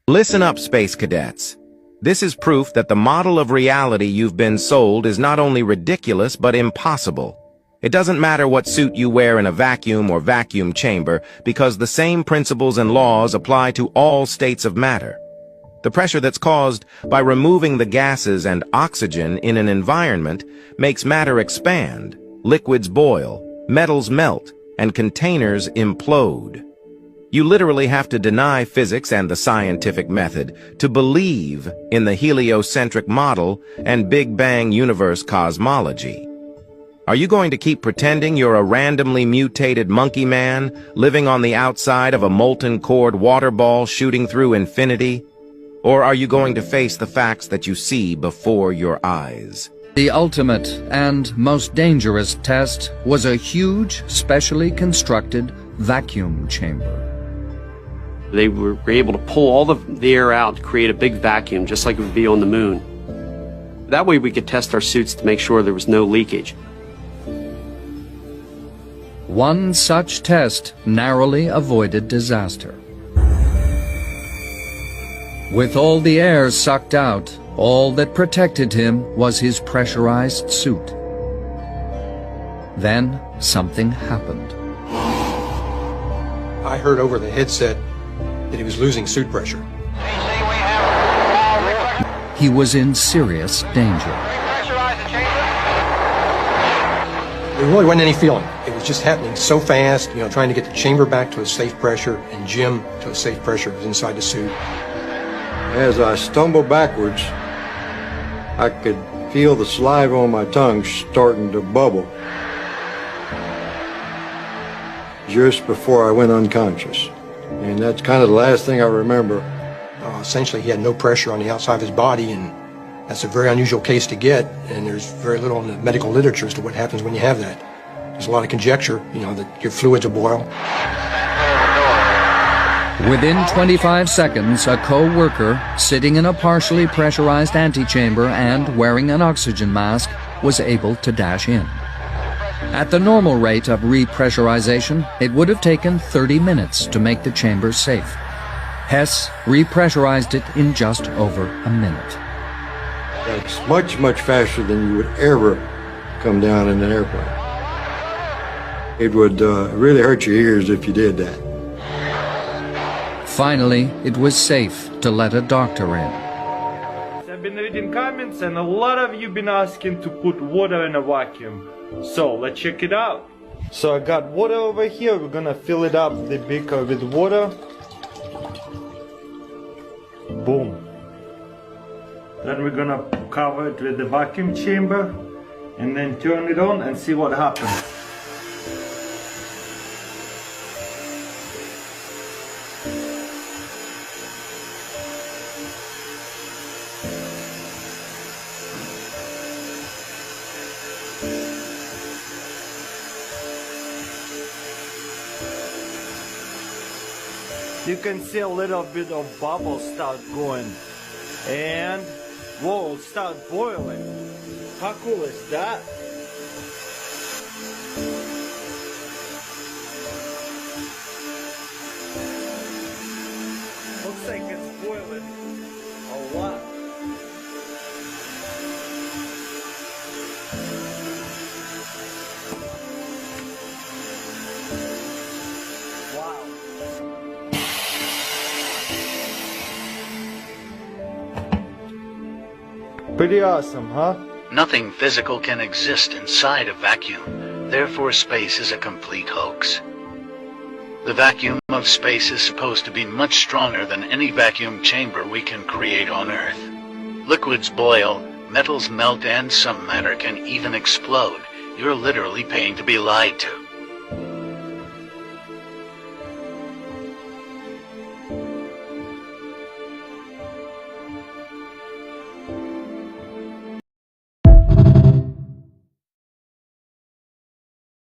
Listen up, space cadets. This is proof that the model of reality you've been sold is not only ridiculous but impossible. It doesn't matter what suit you wear in a vacuum or vacuum chamber, because the same principles and laws apply to all states of matter. The pressure that's caused by removing the gases and oxygen in an environment makes matter expand, liquids boil, metals melt, and containers implode. You literally have to deny physics and the scientific method to believe in the heliocentric model and Big Bang universe cosmology. Are you going to keep pretending you're a randomly mutated monkey man living on the outside of a molten cord water ball shooting through infinity? Or are you going to face the facts that you see before your eyes? The ultimate and most dangerous test was a huge, specially constructed vacuum chamber. They were able to pull all the air out to create a big vacuum, just like it would be on the moon. That way we could test our suits to make sure there was no leakage. One such test narrowly avoided disaster. With all the air sucked out, all that protected him was his pressurized suit. Then something happened. I heard over the headset that he was losing suit pressure. He was in serious danger. There really wasn't any feeling. It was just happening so fast, trying to get the chamber back to a safe pressure and Jim to a safe pressure was inside the suit. As I stumbled backwards, I could feel the saliva on my tongue starting to bubble just before I went unconscious. And that's kind of the last thing I remember. Essentially, he had no pressure on the outside of his body, and that's a very unusual case to get, and there's very little in the medical literature as to what happens when you have that. There's a lot of conjecture, that your fluids will boil. Within 25 seconds, a co-worker, sitting in a partially pressurized antechamber and wearing an oxygen mask, was able to dash in. At the normal rate of repressurization, it would have taken 30 minutes to make the chamber safe. Hess repressurized it in just over a minute. That's much, much faster than you would ever come down in an airplane. It would really hurt your ears if you did that. Finally, it was safe to let a doctor in. I've been reading comments and a lot of you been asking to put water in a vacuum. So let's check it out. So I got water over here. We're gonna fill it up the beaker with water. Boom. Then we're gonna cover it with the vacuum chamber and then turn it on and see what happens. You can see a little bit of bubbles start going, and whoa, start boiling. How cool is that? Looks like it's boiling a lot. Pretty awesome, huh? Nothing physical can exist inside a vacuum. Therefore, space is a complete hoax. The vacuum of space is supposed to be much stronger than any vacuum chamber we can create on Earth. Liquids boil, metals melt, and some matter can even explode. You're literally paying to be lied to.